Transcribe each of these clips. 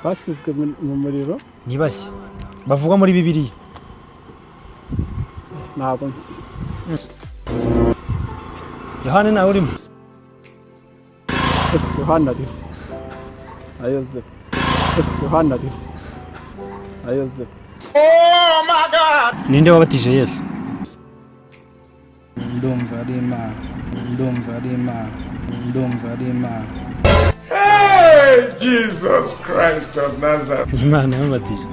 bashyizwe mu muriro ni bashya bavugwa muri Bibiliya. ntabwo nzi. Yohana nawe urimo? Yohana ariho ayoze. Yohana ariho ayoze. Oh my God! Ninde wabatije Yesu? Ndumva ari Imana. Ndumva ari Imana. Ndumva ari Imana. Hey, Jesus Christ of Nazareth! Imana yabatije.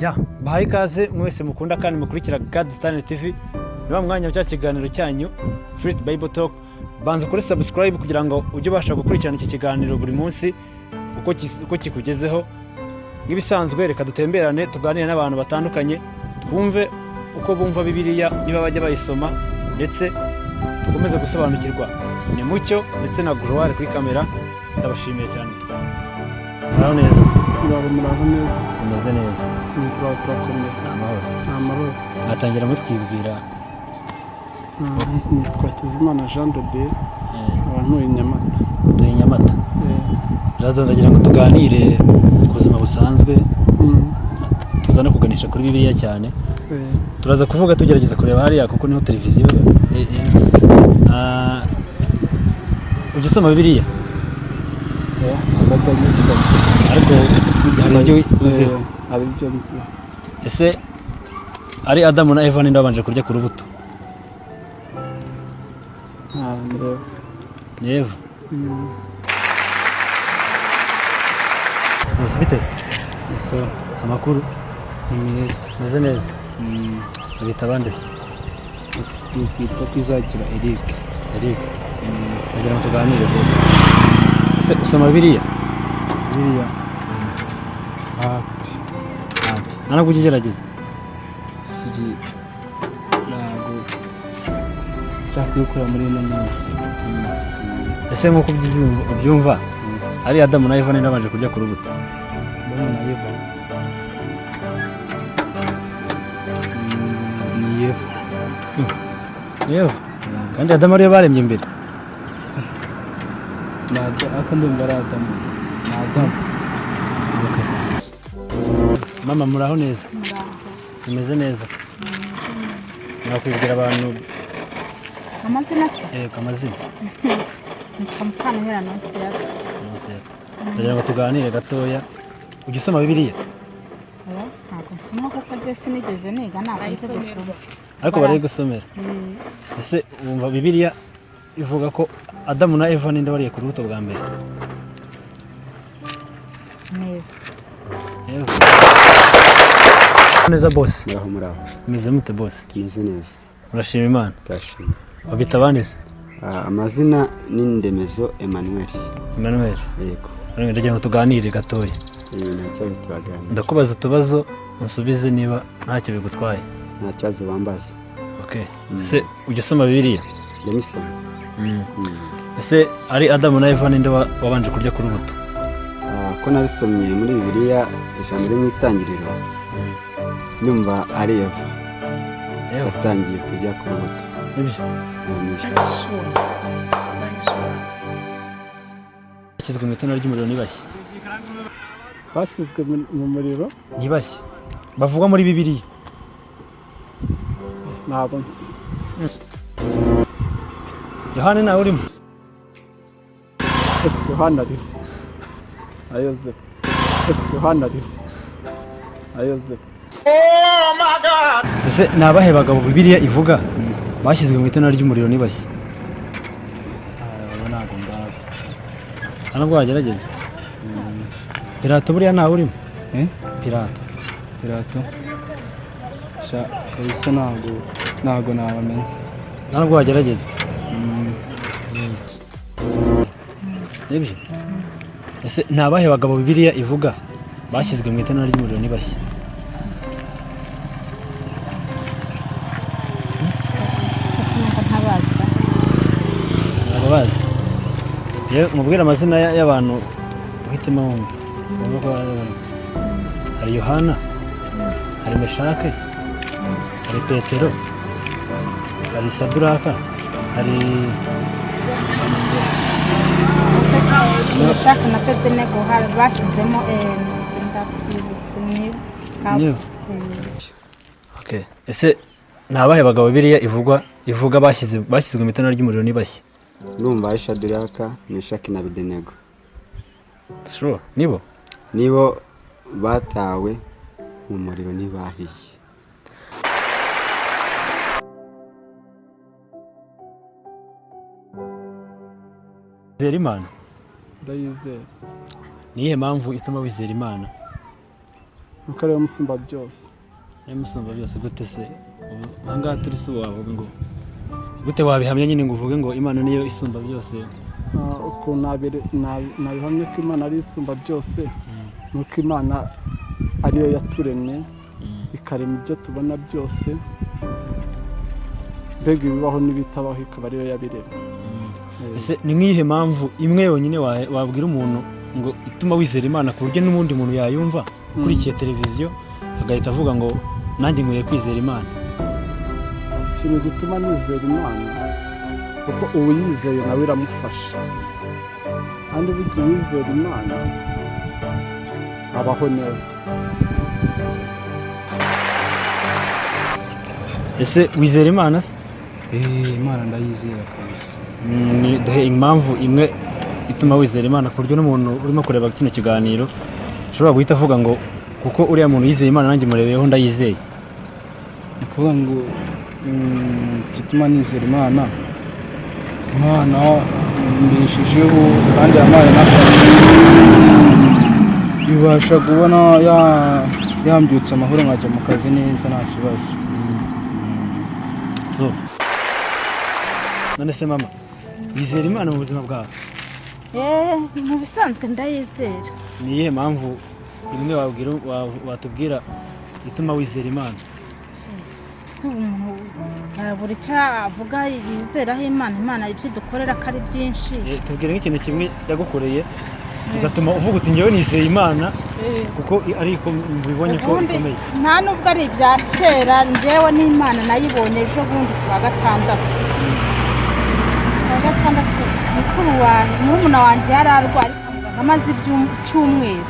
Ya, bahaye ikaze mwese mukunda kandi mukurikira Godstone TV. Niba mwanya wa kiganiro cyanyu Street Bible Talk, banza kuri subscribe kugira ngo ujye ubasha gukurikirana iki kiganiro buri munsi uko kikugezeho. Nk'ibisanzwe reka dutemberane tuganire n'abantu batandukanye, twumve uko bumva Bibiliya niba bajya bayisoma, ndetse dukomeze gusobanukirwa ni mucyo ndetse na Gloire kuri kamera. Ndabashimiye cyane. Muraho neza? Muraho neza. Umeze neza? Turakomeye. Amahoro. Amahoro. Atangira mutwibwira. Nitwa Kizimana Jean de Dieu. Abantu i Nyamata. Tuyi Nyamata. Rado ndagira ngo tuganire ku buzima busanzwe. Tuza no kuganisha kuri Bibiliya cyane. Turaza kuvuga tugerageza kureba hariya kuko niho televiziyo. Ujya usoma Bibiliya? Ariko hari ibyo uziho. Hari ibyo uziho. Ese ari Adamu na Eva ninde babanje kurya ku rubuto? Ni Eva. Siporo biteze? Amakuru? Ni meza. Meze neza? Abita abandi se? Twita kwizagira Eric. Eric? Ndagira ngo tuganire bose. Ese usoma Bibiliya? Bibiliya? Ntabwo ujya ugerageza? Ntabwo nshaka kuyikora muri ino minsi. Ese nk'uko ubyumva ari Adamu na Eva ninde babanje kurya ku rubuto? Adamu na Eva. Ni Eva. Ni Eva? Kandi Adamu ariyo baremye mbere? Ako ndumva ari Adamu. Ni Adamu. Mama muraho neza? Umeze neza? Nakwibwira abantu amazina se? Amazina. Nitwa Mukanahera Nonsiyata. Ndagira ngo tuganire gatoya. Ujya usoma Bibiliya? Ntabwo nsoma kuko njye sinigeze niga, ntabwo nzi gusoma. Ariko bari gusomera. Ese wumva Bibiliya ivuga ko Adamu na Eva ninde bariye ku rubuto bwa mbere? Neva. Neza boss. Muraho. Meze mute boss? Tumeze neza. Urashima Imana? Tashima. Babita abandi se? Amazina ni Ndemezo Emmanuel. Emmanuel. Yego. Ndagira ngo tuganire gatoya. Ntacyo tubaganira. Ndakubaza utubazo unsubize niba ntacyo bigutwaye. Nta kibazo bambaza. Okay. Ese ujya usoma Bibiliya? Njya nisoma. Ese ari Adamu na Eva ninde wabanje kurya ku rubuto? Ko nabisomye muri Bibiliya ijambo ryo mu itangiriro. Ndumva ari Eva. Yatangiye kurya ku rubuto. Bashyizwe mu itanura ry'umuriro ni bashya? Bashyizwe mu muriro ni bashya bavugwa muri Bibiliya? ntabwo nzi. Yohana nawe urimo? Yohana ariho ayoze. Yohana ariho ayoze. Oh my God! Ese ni abahe bagabo Bibiliya ivuga bashyizwe mu itanura ry'umuriro ni bashya? Ntabwo mbazi. Ntabwo wagerageza? Pilato buriya nawe urimo? Pilato. Kabisa ntabwo nabamenya. Ntabwo wagerageza? Nibyo? Ese ni abahe bagabo Bibiliya ivuga bashyizwe mu itanura ry'umuriro ni bashya? Ntabwo bazi? Mubwire amazina y'abantu uhitemo wumva. Hari Yohana, hari Meshake, hari Petero, hari Saduraka, hari Meshaki na Abedenego hari bashyizemo ndakwibutse niba okay. Ese ni abahe bagabo Bibiliya ivuga bashyizwe mu itanura ry'umuriro ni bashya? ndumva Shadiraka, Meshaki na Abedenego. Sure, nibo batawe mu muriro ntibahiye. Wizera Imana? ndayizera. Niyihe mpamvu ituma wizera Imana? Nuko ariyo musumba byose. Niyo musumba byose gute se? Ahangaha turi se wavuga ngo gute wabihamya nyine ngo uvuge ngo Imana niyo isumba byose? Uko nabihamye ko Imana ari isumba byose, nuko Imana ariyo yaturemye ikarema ibyo tubona byose, mbega ibibaho n'ibitabaho ikaba ariyo yabiremye. Ese ni nk'iyihe mpamvu imwe yonyine wabwira umuntu ngo ituma wizera Imana ku buryo n'ubundi muntu yayumva ukurikiye televiziyo agahita avuga ngo nanjye nkwiye kwizera Imana? Ikintu gituma nizera Imana kuko ubu yizeye nawe iramufasha, kandi burya uwizera Imana abaho neza. Ese wizera Imana se? Imana ndayizera kabisa. Duhe impamvu imwe ituma wizera Imana ku buryo n'umuntu urimo kureba kino kiganiro ushobora guhita avuga ngo kuko uriya muntu yizeye Imana nanjye murebeyeho ndayizeye. Ni ukuvuga ngo gituma nizera Imana mbeshejeho kandi yampaye n'akazi, ibasha kubona yambyutse amahoro nkajya mu kazi neza nta kibazo. None se mama, wizera Imana mu buzima bwawe? mu bisanzwe ndayizera. Ni iyihe mpamvu imwe watubwira ituma wizera Imana? Si umuntu buri cyo avuga yizeraho Imana ibyo dukorera ko ari byinshi. Tubwire nk'ikintu kimwe yagukoreye kigatuma uvuga uti njyewe nizeye Imana kuko ariko mbibonye ko ikomeye. Nta nubwo ari ibya kera, njyewe n'Imana nayibonye ejo bundi ku wa gatandatu. Murumuna wanjye yari arwaye amaze icyumweru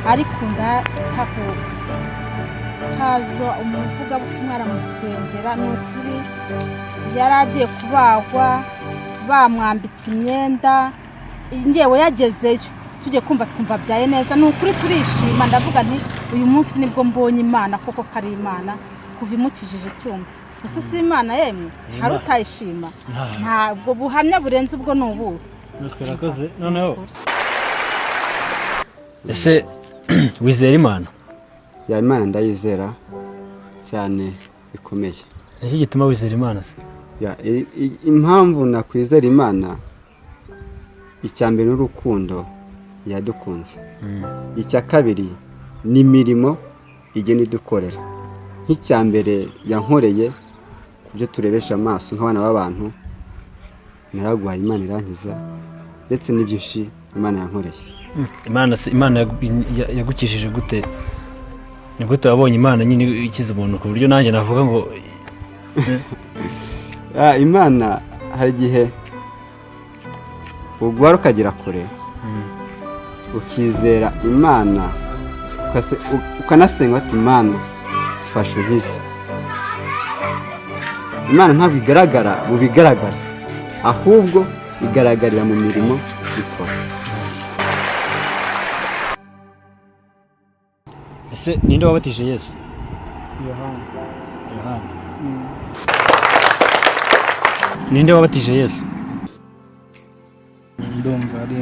ariko ndatavuga, haza umuvugabutumwa aramusengera, ni ukuri yari agiye kubagwa bamwambitse imyenda, njyewe yagezeyo tujye kumva twumva byaye neza, ni ukuri turishima. Ndavuga nti uyu munsi nibwo mbonye Imana koko kari Imana kuva imukijije icyuma. Ese si Imana yemwe hari utayishima? Ntabwo buhamya burenze ubwo ni ubu. Twarakoze noneho. Ese wizera Imana? Ya Imana ndayizera cyane bikomeye. Niki gituma wizera Imana se? Impamvu nakwizera Imana, icyambere n'urukundo yadukunze, icya kabiri ni imirimo igenda idukorera. Nk'icyambere yankoreye kubyo turebesha amaso nk'abana b'abantu, naraguhaye Imana irankiza, ndetse n'ibyinshi Imana yankoreye. Imana yagukishije gute? Ni gute wabonye Imana nyine ikiza umuntu ku buryo nanjye navuga ngo Imana hari igihe ugwara ukagera kure ukizera Imana ukanasenga ati Imana fasha unkize. Imana ntabwo igaragara mu bigaragara, ahubwo igaragarira mu mirimo ikora. Ese ninde wabatije Yesu? Yohana. Ninde wabatije Yesu? Ndumva ari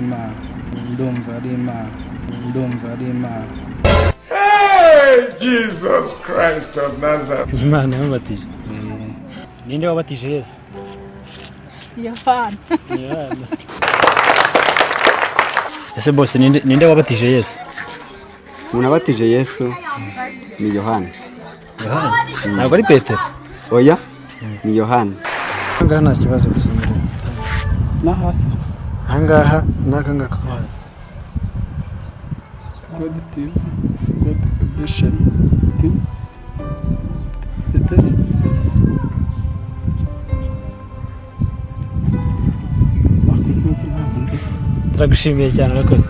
Imana. Hey, Jesus Christ of Nazareth. Imana yabatije. Ninde wabatije Yesu? Yohana. Ese bose ninde wabatije Yesu? Umuntu wabatije Yesu ni Yohana. Yohana? Ntabwo ari Petero? Oya, ni Yohana. Ahangaha nta kibazo dusomera. N'ahasi. Ahangaha n'akangaka ko hasi. God edition. turagushimiye cyane urakoze.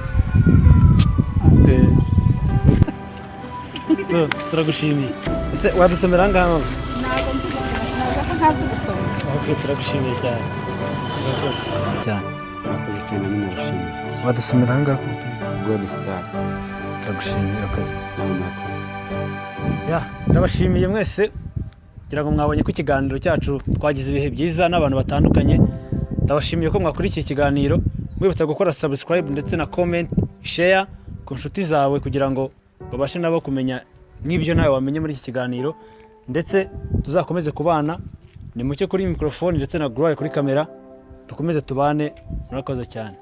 So turagushimiye. Ese wadusomera angahe mama? ntabwo nzi gusoma sinavuga ko ntazi gusoma. Okay, turagushimiye cyane. Urakoze cyane. murakoze cyane n'umushimire. Wadusomera angahe? God Star. Turagushimiye urakoze. Nawe murakoze. Ya, ndabashimiye mwese kugira ngo mwabonye ko ikiganiro cyacu twagize ibihe byiza n'abantu batandukanye. Ndabashimiye ko mwakurikiye ikiganiro, mwibutsa gukora subscribe ndetse na comment, share ku nshuti zawe kugira ngo babashe nabo kumenya n'ibyo nawe wamenye muri iki kiganiro, ndetse tuzakomeze kubana. Ni mucyo kuri microphone ndetse na Gloire kuri kamera, dukomeze tubane. Murakoze cyane.